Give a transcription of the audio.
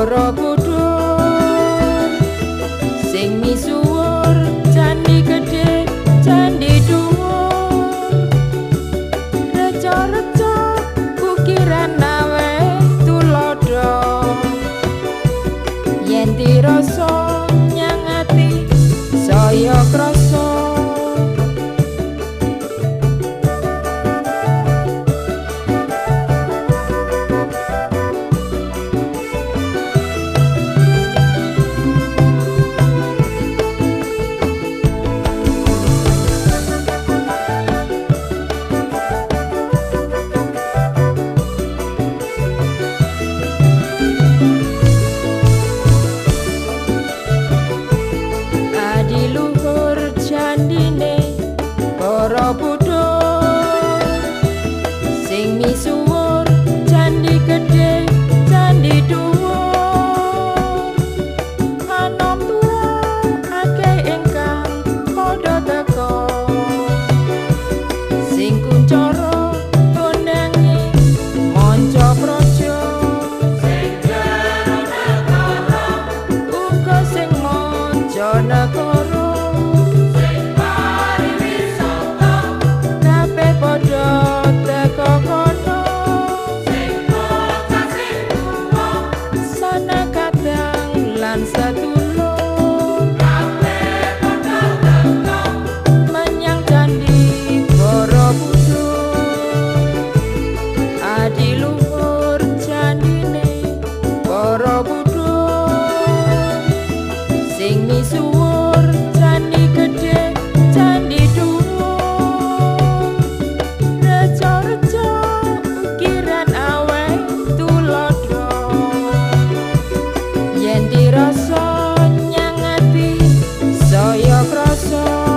Borobudur sing misuwur candi gedhe candi dhuwur reca-reca ukiran nawe tulodo yen dirasa nyang ati saya krasa. Borobudur sing misuwur candi gedhe candi dhuwur anom tuwa akeh ingkang padha teka sing kuncara kondangi manca praja sing jero negara uga sing manca negara lan sedulur kabeh padha teka menyang candi Borobudur adiluhur candine Borobudur sing misuwur candi gedhe candi dhuwur reca-reca ukiran aweh tulodo yen dirasa nyang ati saya krasa.